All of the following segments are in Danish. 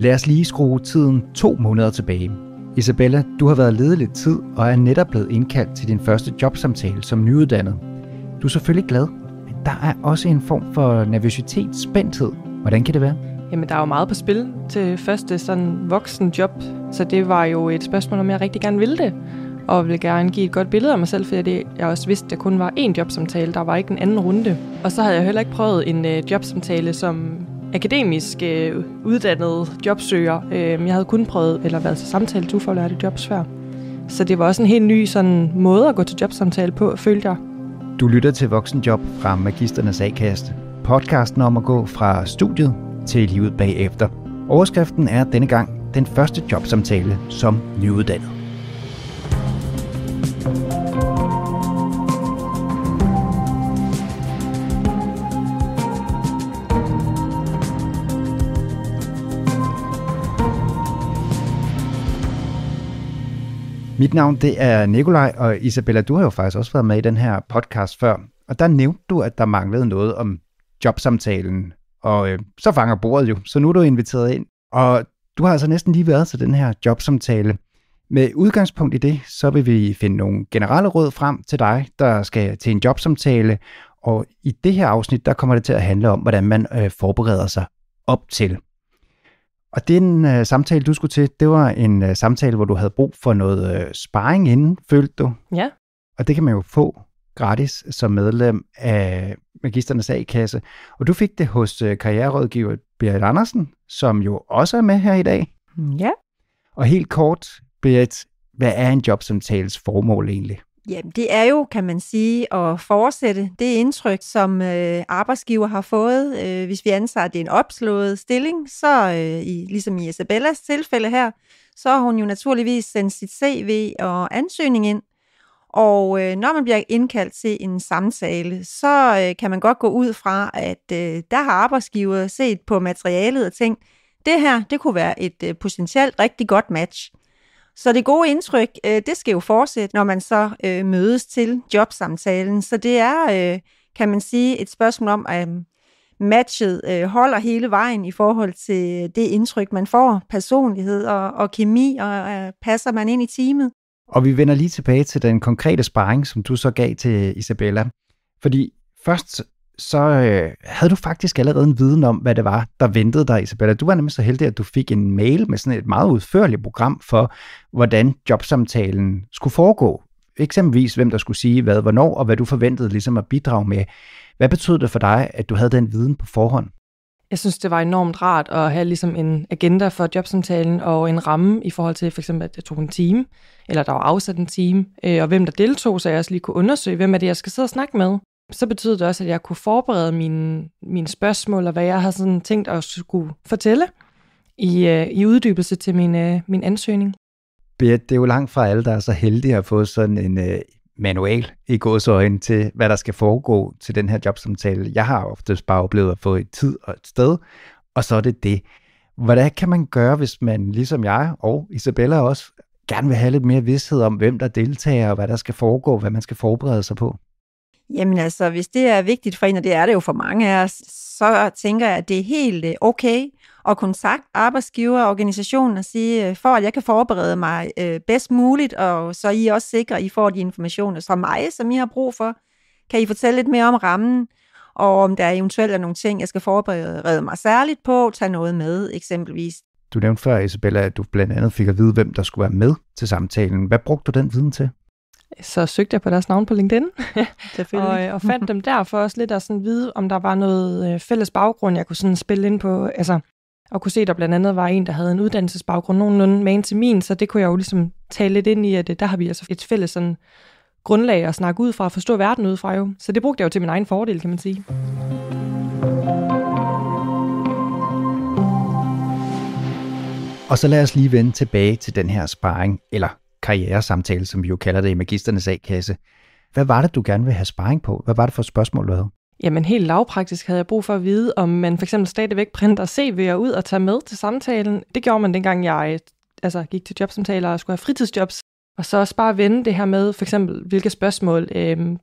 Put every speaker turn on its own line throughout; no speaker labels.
Lad os lige skrue tiden 2 måneder tilbage. Isabella, du har været ledig lidt tid og er netop blevet indkaldt til din første jobsamtale som nyuddannet. Du er selvfølgelig glad, men der er også en form for nervøsitet, spændthed. Hvordan kan det være?
Jamen, der er jo meget på spil til første sådan voksen job, så det var jo et spørgsmål, om jeg rigtig gerne ville det, og ville gerne give et godt billede af mig selv, fordi jeg også vidste, at der kun var én jobsamtale, der var ikke en anden runde. Og så havde jeg heller ikke prøvet en jobsamtale som akademisk uddannet jobsøger. Jeg havde kun prøvet, eller været til samtale til ufaglærte jobs før. Så det var også en helt ny sådan måde at gå til jobsamtale på, følte jeg.
Du lytter til Voksenjob fra Magisternes A-kasse. Podcasten om at gå fra studiet til livet bagefter. Overskriften er denne gang den første jobsamtale som nyuddannet. Mit navn det er Nikolaj, og Isabella, du har jo faktisk også været med i den her podcast før. Og der nævnte du, at der manglede noget om jobsamtalen. Og så fanger bordet jo, så nu er du inviteret ind. Og du har altså næsten lige været til den her jobsamtale. Med udgangspunkt i det, så vil vi finde nogle generelle råd frem til dig, der skal til en jobsamtale. Og i det her afsnit, der kommer det til at handle om, hvordan man forbereder sig op til. Og den samtale, du skulle til, det var en samtale, hvor du havde brug for noget sparring inden, følte du?
Ja.
Og det kan man jo få gratis som medlem af Magisternes A-kasse. Og du fik det hos karriererådgiver Berit Andersen, som jo også er med her i dag.
Ja.
Og helt kort, Berit, hvad er en jobsamtales formål egentlig?
Jamen, det er jo, kan man sige, at fortsætte det indtryk, som arbejdsgiver har fået. Hvis vi antager, at det er en opslået stilling, så ligesom i Isabellas tilfælde her, så har hun jo naturligvis sendt sit CV og ansøgning ind. Og når man bliver indkaldt til en samtale, så kan man godt gå ud fra, at der har arbejdsgiver set på materialet og tænkt, det her, det kunne være et potentielt rigtig godt match. Så det gode indtryk, det skal jo fortsætte, når man så mødes til jobsamtalen. Så det er, kan man sige, et spørgsmål om, at matchet holder hele vejen i forhold til det indtryk, man får, personlighed og kemi, og passer man ind i teamet.
Og vi vender lige tilbage til den konkrete sparring, som du så gav til Isabella. Fordi først så havde du faktisk allerede en viden om, hvad det var, der ventede dig, Isabella. Du var nemlig så heldig, at du fik en mail med sådan et meget udførligt program for, hvordan jobsamtalen skulle foregå. Eksempelvis, hvem der skulle sige hvad, hvornår, og hvad du forventede ligesom at bidrage med. Hvad betød det for dig, at du havde den viden på forhånd?
Jeg synes, det var enormt rart at have ligesom en agenda for jobsamtalen og en ramme i forhold til for eksempel, at jeg tog en time, eller der var afsat en time, og hvem der deltog, så jeg også lige kunne undersøge, hvem er det, jeg skal sidde og snakke med. Så betød det også, at jeg kunne forberede mine spørgsmål, og hvad jeg har sådan tænkt at skulle fortælle i uddybelse til min ansøgning.
Berit, det er jo langt fra alle, der er så heldige at få sådan en manual i gåseøjne til, hvad der skal foregå til den her jobsamtale. Jeg har oftest bare oplevet at få et tid og et sted, og så er det det. Hvordan kan man gøre, hvis man, ligesom jeg og Isabella også, gerne vil have lidt mere vished om, hvem der deltager, og hvad der skal foregå, hvad man skal forberede sig på?
Jamen altså, hvis det er vigtigt for en, og det er det jo for mange af os, så tænker jeg, at det er helt okay at kontakte arbejdsgiver og organisationen og sige, for at jeg kan forberede mig bedst muligt, og så I også sikre, at I får de informationer fra mig, som I har brug for. Kan I fortælle lidt mere om rammen, og om der eventuelt er nogle ting, jeg skal forberede mig særligt på, tage noget med eksempelvis.
Du nævnte før, Isabella, at du blandt andet fik at vide, hvem der skulle være med til samtalen. Hvad brugte du den viden til?
Så søgte jeg på deres navn på LinkedIn,
Selvfølgelig.
og fandt dem der for også lidt at sådan vide, om der var noget fælles baggrund, jeg kunne sådan spille ind på, altså, og kunne se, at der blandt andet var en, der havde en uddannelsesbaggrund, nogenlunde med en til min, så det kunne jeg jo ligesom tale lidt ind i, at der har vi altså et fælles sådan grundlag at snakke ud fra, forstå verden ud fra jo. Så det brugte jeg jo til min egen fordel, kan man sige.
Og så lad os lige vende tilbage til den her sparring, eller karrieresamtale, som vi jo kalder det i Magisternes A-kasse. Hvad var det, du gerne ville have sparring på? Hvad var det for et spørgsmål, du havde?
Jamen helt lavpraktisk havde jeg brug for at vide, om man for eksempel stadigvæk printer CV'er ud og tager med til samtalen. Det gjorde man dengang jeg gik til jobsamtaler og skulle have fritidsjobs. Og så også bare vende det her med, for eksempel, hvilke spørgsmål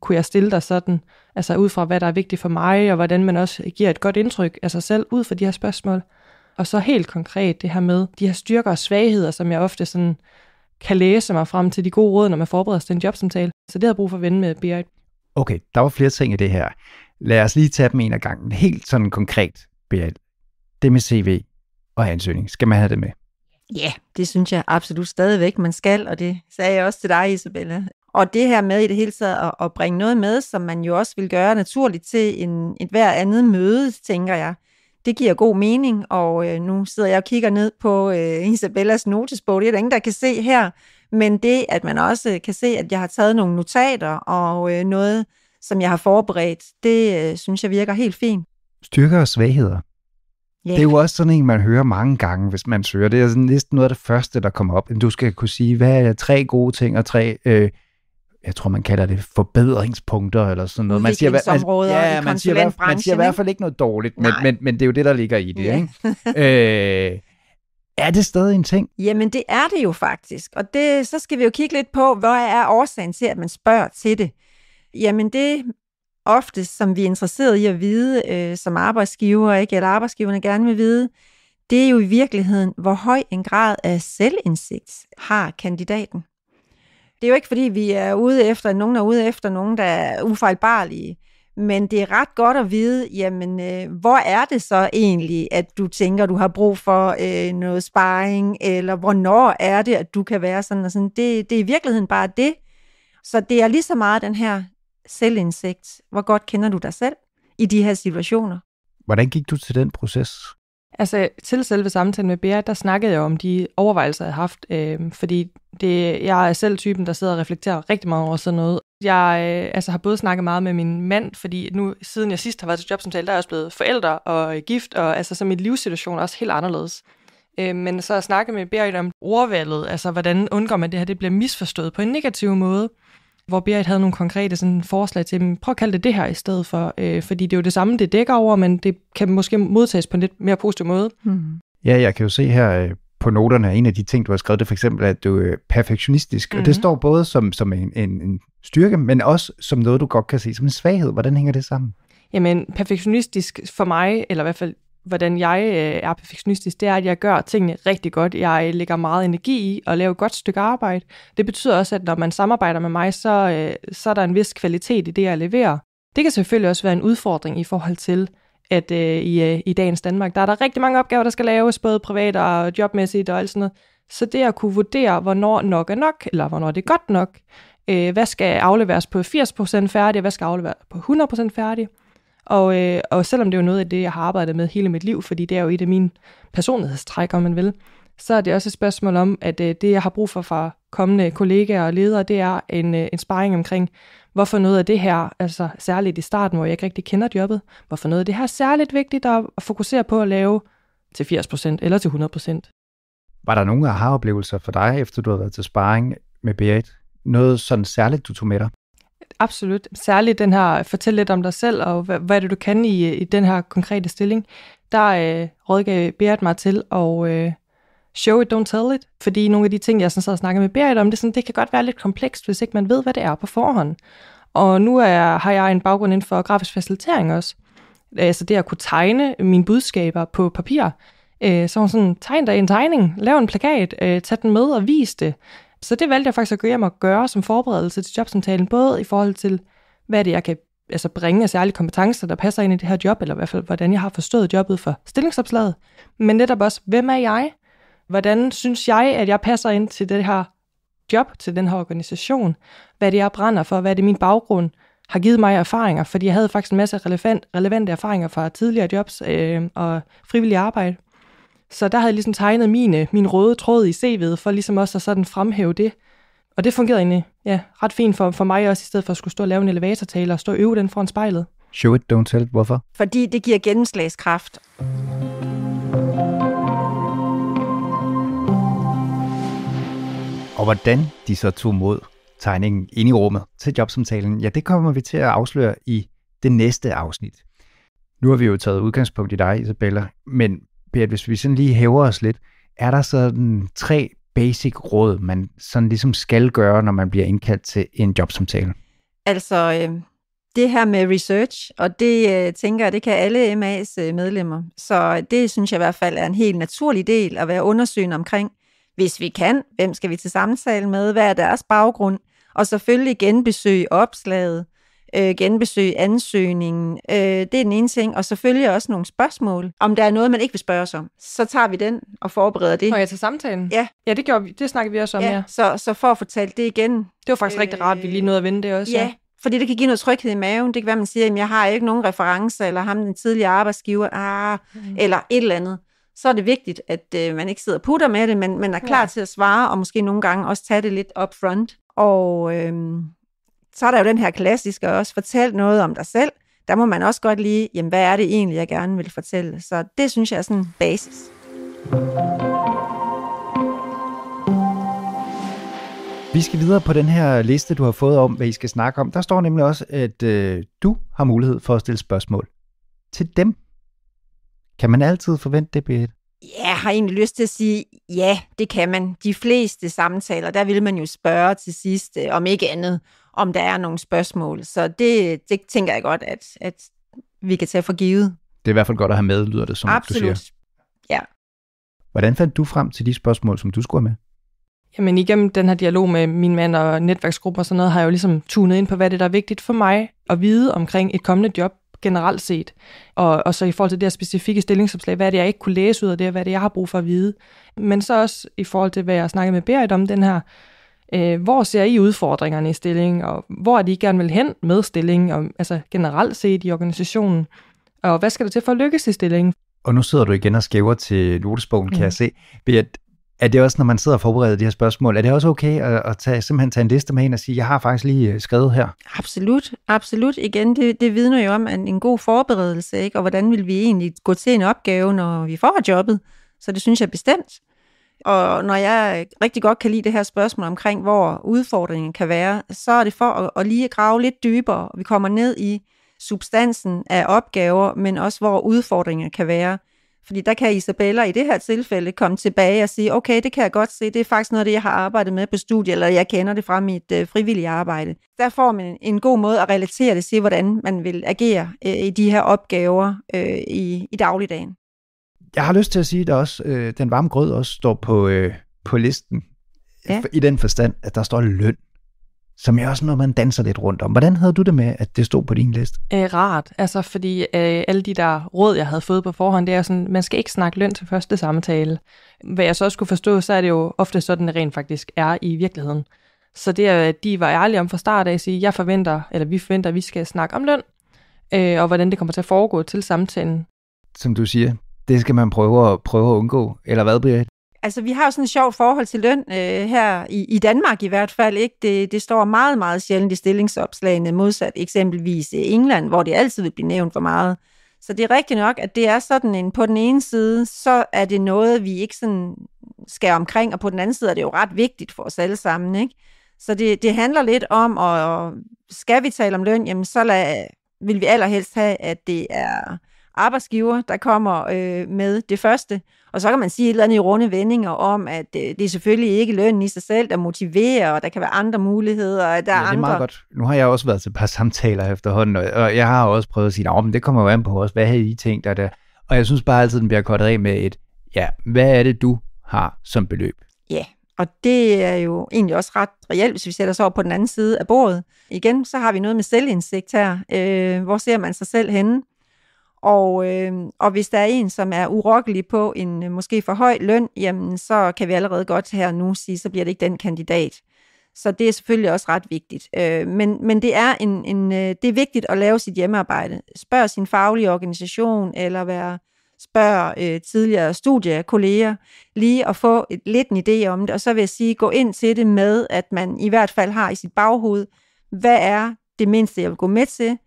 kunne jeg stille dig sådan, altså ud fra, hvad der er vigtigt for mig, og hvordan man også giver et godt indtryk af sig selv ud fra de her spørgsmål. Og så helt konkret det her med de her styrker og svagheder, som jeg ofte sådan kan læse mig frem til de gode råd, når man forbereder sig til en jobsamtale. Så det har jeg brug for at vende med Berit.
Okay, der var flere ting i det her. Lad os lige tage dem en af gangen. Helt sådan konkret, Berit. Det med CV og ansøgning. Skal man have det med?
Ja, det synes jeg absolut stadigvæk, man skal, og det sagde jeg også til dig, Isabella. Og det her med i det hele taget at bringe noget med, som man jo også vil gøre naturligt til et hver andet møde, tænker jeg. Det giver god mening, og nu sidder jeg og kigger ned på Isabellas notesbog. Det er der ingen, der kan se her. Men det, at man også kan se, at jeg har taget nogle notater og noget, som jeg har forberedt, det synes jeg virker helt fint.
Styrker og svagheder.
Yeah.
Det er jo også sådan en, man hører mange gange, hvis man søger. Det er sådan næsten noget af det første, der kommer op. Du skal kunne sige, hvad er 3 gode ting og 3... jeg tror, man kalder det forbedringspunkter eller sådan noget. Man siger,
man siger
i hvert fald ikke noget dårligt, men det er jo det, der ligger i det. Ikke? Er det stadig en ting?
Jamen, det er det jo faktisk. Og så skal vi jo kigge lidt på, hvad er årsagen til, at man spørger til det. Jamen, det ofte, som vi er interesseret i at vide som arbejdsgiver, ikke, eller arbejdsgiverne gerne vil vide, det er jo i virkeligheden, hvor høj en grad af selvindsigt har kandidaten. Det er jo ikke, fordi vi er ude efter, nogen er ude efter nogen, der er ufejlbarlige, men det er ret godt at vide, jamen, hvor er det så egentlig, at du tænker, du har brug for noget sparring, eller hvornår er det, at du kan være sådan og sådan. Det er i virkeligheden bare det. Så det er lige så meget den her selvindsigt. Hvor godt kender du dig selv i de her situationer?
Hvordan gik du til den proces?
Altså til selve samtalen med Berit, der snakkede jeg om de overvejelser, jeg har haft, fordi jeg er selv typen, der sidder og reflekterer rigtig meget over sådan noget. Jeg har både snakket meget med min mand, fordi nu, siden jeg sidst har været til jobsamtale, der er jeg også blevet forældre og gift, og så min livssituation er også helt anderledes. Men så har jeg snakket med Berit om ordvalget, altså hvordan undgår man det her, det bliver misforstået på en negativ måde, hvor Berit havde nogle konkrete sådan, forslag til, prøv at kalde det her i stedet for, fordi det er jo det samme, det dækker over, men det kan måske modtages på en lidt mere positiv måde.
Ja, jeg kan jo se her på noterne, en af de ting, du har skrevet, det er for eksempel, at du er perfektionistisk, og det står både som en styrke, men også som noget, du godt kan se som en svaghed. Hvordan hænger det sammen?
Jamen, perfektionistisk for mig, eller i hvert fald, hvordan jeg er perfektionistisk, det er, at jeg gør tingene rigtig godt. Jeg lægger meget energi i at lave et godt stykke arbejde. Det betyder også, at når man samarbejder med mig, så er der en vis kvalitet i det, jeg leverer. Det kan selvfølgelig også være en udfordring i forhold til, at i dagens Danmark, der er der rigtig mange opgaver, der skal laves, både privat og jobmæssigt og alt sådan noget. Så det at kunne vurdere, hvornår nok er nok, eller hvornår det er godt nok, hvad skal afleveres på 80% færdig, hvad skal afleveres på 100% færdig. Og selvom det er jo noget af det, jeg har arbejdet med hele mit liv, fordi det er jo et af mine personlighedstræk, om man vil, så er det også et spørgsmål om, at det, jeg har brug for fra kommende kollegaer og ledere, det er en sparring omkring, hvorfor noget af det her, altså særligt i starten, hvor jeg ikke rigtig kender jobbet, hvorfor noget af det her er særligt vigtigt at fokusere på at lave til 80% eller til 100%.
Var der nogle aha-oplevelser for dig, efter du har været til sparring med Berit? Noget sådan særligt, du tog med dig?
Absolut. Særligt den her, fortæl lidt om dig selv, og hvad er det, du kan i den her konkrete stilling. Der rådgav Berit mig til at show it, don't tell it. Fordi nogle af de ting, jeg sådan snakker med Berit om, det kan godt være lidt komplekst, hvis ikke man ved, hvad det er på forhånd. Og nu har jeg en baggrund inden for grafisk facilitering også. Altså det at kunne tegne mine budskaber på papir. Så hun sådan, tegn dig en tegning, lav en plakat, tag den med og vis det. Så det valgte jeg faktisk at gå hjem og gøre som forberedelse til jobsamtalen, både i forhold til, hvad det jeg kan bringe af særlige kompetencer, der passer ind i det her job, eller i hvert fald, hvordan jeg har forstået jobbet for stillingsopslaget, men netop også, hvem er jeg? Hvordan synes jeg, at jeg passer ind til det her job, til den her organisation? Hvad det jeg brænder for? Hvad det min baggrund har givet mig erfaringer? Fordi jeg havde faktisk en masse relevante erfaringer fra tidligere jobs og frivillig arbejde. Så der havde jeg ligesom tegnet min røde tråd i CV'et, for ligesom også at sådan fremhæve det. Og det fungerede egentlig ret fint for mig også, i stedet for at skulle stå og lave en elevatortale og stå og øve den foran spejlet.
Show it, don't tell it. Hvorfor?
Fordi det giver gennemslagskraft.
Og hvordan de så tog mod tegningen ind i rummet til jobsamtalen, ja, det kommer vi til at afsløre i det næste afsnit. Nu har vi jo taget udgangspunkt i dig, Isabella, men Berit, hvis vi sådan lige hæver os lidt, er der sådan 3 basic råd, man sådan ligesom skal gøre, når man bliver indkaldt til en jobsamtale?
Altså, det her med research, og det tænker jeg, det kan alle MA's medlemmer. Så det synes jeg i hvert fald er en helt naturlig del at være undersøgende omkring. Hvis vi kan, hvem skal vi til samtale med, hvad er deres baggrund, og selvfølgelig genbesøge opslaget, genbesøge ansøgningen. Det er den ene ting, og selvfølgelig også nogle spørgsmål. Om der er noget, man ikke vil spørge os om, så tager vi den og forbereder det.
Når jeg til samtalen?
Ja.
Ja, det snakker vi også om, ja.
Så for at få talt det igen. Det
var faktisk rigtig rart, at vi lige nåede at vende det også.
Ja, fordi det kan give noget tryghed i maven. Det kan være, man siger, at jeg har ikke nogen referencer, eller ham den tidligere arbejdsgiver, eller et eller andet. Så er det vigtigt, at man ikke sidder og putter med det, men man er klar til at svare, og måske nogle gange også tage det lidt up front. Og så er der jo den her klassiske også, fortæl noget om dig selv. Der må man også godt lige, jamen hvad er det egentlig, jeg gerne vil fortælle? Så det synes jeg er sådan en basis.
Vi skal videre på den her liste, du har fået om, hvad I skal snakke om. Der står nemlig også, at du har mulighed for at stille spørgsmål til dem. Kan man altid forvente det, Berit?
Ja, jeg har egentlig lyst til at sige, ja, det kan man. De fleste samtaler, der vil man jo spørge til sidst, om ikke andet, om der er nogle spørgsmål. Så det tænker jeg godt, at vi kan tage for givet.
Det er i hvert fald godt at have med, lyder det, som
absolut.
Du siger.
Ja.
Hvordan fandt du frem til de spørgsmål, som du skulle have med?
Jamen igennem den her dialog med min mand og netværksgrupper og sådan noget, har jeg jo ligesom tunet ind på, hvad det der er vigtigt for mig at vide omkring et kommende job generelt set. Og så i forhold til det her specifikke stillingsopslag, hvad er det, jeg ikke kunne læse ud af det, hvad er det, jeg har brug for at vide. Men så også i forhold til, hvad jeg snakkede med Berit om, den her, hvor ser I udfordringerne i stillingen, og hvor er de gerne vil hen med stillingen, og, altså generelt set i organisationen, og hvad skal der til for at lykkes i stillingen?
Og nu sidder du igen og skæver til notesbogen, kan jeg se. Berit, er det også, når man sidder og forbereder de her spørgsmål, er det også okay at simpelthen tage en liste med ind og sige, jeg har faktisk lige skrevet her?
Absolut, absolut. Igen, det vidner jo om en god forberedelse, ikke? Og hvordan vil vi egentlig gå til en opgave, når vi får jobbet? Så det synes jeg bestemt. Og når jeg rigtig godt kan lide det her spørgsmål omkring, hvor udfordringen kan være, så er det for at lige grave lidt dybere. Vi kommer ned i substansen af opgaver, men også hvor udfordringen kan være. Fordi der kan Isabella i det her tilfælde komme tilbage og sige, okay, det kan jeg godt se, det er faktisk noget af det, jeg har arbejdet med på studiet, eller jeg kender det fra mit frivillige arbejde. Der får man en god måde at relatere det til, hvordan man vil agere i de her opgaver i dagligdagen.
Jeg har lyst til at sige, at også, den varme grød også står på listen, i den forstand, at der står løn, som er også noget, man danser lidt rundt om. Hvordan havde du det med, at det stod på din liste?
Rart, altså fordi alle de der råd, jeg havde fået på forhånd, det er sådan, man skal ikke snakke løn til første samtale. Hvad jeg så også kunne forstå, så er det jo ofte sådan, det rent faktisk er i virkeligheden. Så det er, at de var ærlige om fra start af at sige, vi forventer, at vi skal snakke om løn, og hvordan det kommer til at foregå til samtalen.
Som du siger, det skal man prøve at undgå, eller hvad, Berit?
Altså, vi har jo sådan et sjovt forhold til løn her i Danmark i hvert fald, ikke? Det står meget, meget sjældent i stillingsopslagene, modsat eksempelvis i England, hvor det altid vil blive nævnt for meget. Så det er rigtigt nok, at det er sådan på den ene side, så er det noget, vi ikke sådan skal omkring, og på den anden side er det jo ret vigtigt for os alle sammen, ikke? Så det handler lidt om, og skal vi tale om løn, jamen så vil vi allerhelst have, at det er arbejdsgiver, der kommer med det første. Og så kan man sige et eller andet i runde vendinger om, at det er selvfølgelig ikke lønnen i sig selv, der motiverer, og der kan være andre muligheder. Og der er
det er meget godt. Nu har jeg også været til et par samtaler efterhånden, og jeg har også prøvet at sige, men det kommer jo an på os. Hvad har I tænkt dig der? Og jeg synes bare altid, den bliver kortet af med hvad er det, du har som beløb?
Ja, og det er jo egentlig også ret reelt, hvis vi sætter os over på den anden side af bordet. Igen, så har vi noget med selvindsigt her. Hvor ser man sig selv henne? Og hvis der er en, som er urokkelig på en måske for høj løn, jamen så kan vi allerede godt her nu sige, så bliver det ikke den kandidat. Så det er selvfølgelig også ret vigtigt. Men det er det er vigtigt at lave sit hjemmearbejde. Spørg sin faglige organisation, eller spørg tidligere studiekolleger, lige at få lidt en idé om det. Og så vil jeg sige, gå ind til det med, at man i hvert fald har i sit baghoved, hvad er det mindste, jeg vil gå med til?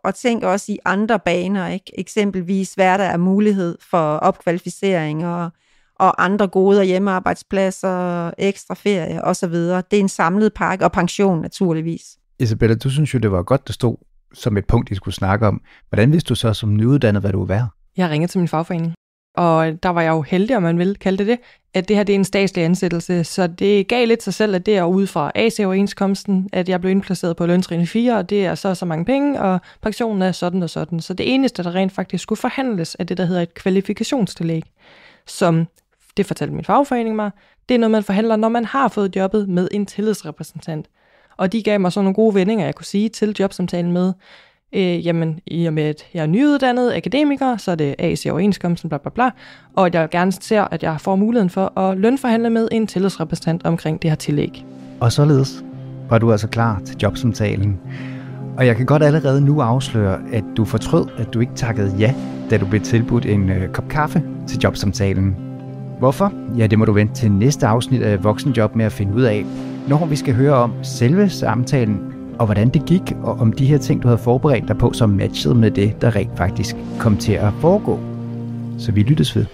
Og tænk også i andre baner, ikke? Eksempelvis, hvad der er mulighed for opkvalificering og andre goder, hjemmearbejdspladser, ekstra ferie osv. Det er en samlet pakke, og pension naturligvis.
Isabella, du synes jo, det var godt, det stod som et punkt, I skulle snakke om. Hvordan vidste du så som nyuddannet, hvad du var værd?
Jeg ringede til min fagforening. Og der var jeg jo heldig, om man vil kalde det, at det her det er en statslig ansættelse, så det gav lidt sig selv, at det er ude fra AC-overenskomsten, at jeg blev indplaceret på løntrin 4, og det er så mange penge, og pensionen er sådan og sådan. Så det eneste, der rent faktisk skulle forhandles, er det, der hedder et kvalifikationstillæg, som, det fortalte min fagforening mig, det er noget, man forhandler, når man har fået jobbet med en tillidsrepræsentant. Og de gav mig så nogle gode vendinger, jeg kunne sige til jobsamtalen med, jamen, i og med, at jeg er nyuddannet akademiker, så er det AC-overenskomsten, bla bla bla, og at jeg gerne ser, at jeg får muligheden for at lønforhandle med en tillidsrepræsentant omkring det her tillæg.
Og således var du altså klar til jobsamtalen. Og jeg kan godt allerede nu afsløre, at du fortrød, at du ikke takkede ja, da du blev tilbudt en kop kaffe til jobsamtalen. Hvorfor? Ja, det må du vente til næste afsnit af Voksenjob med at finde ud af, når vi skal høre om selve samtalen, og hvordan det gik, og om de her ting, du havde forberedt dig på, som matchede med det, der rent faktisk kom til at foregå. Så vi lyttes ved.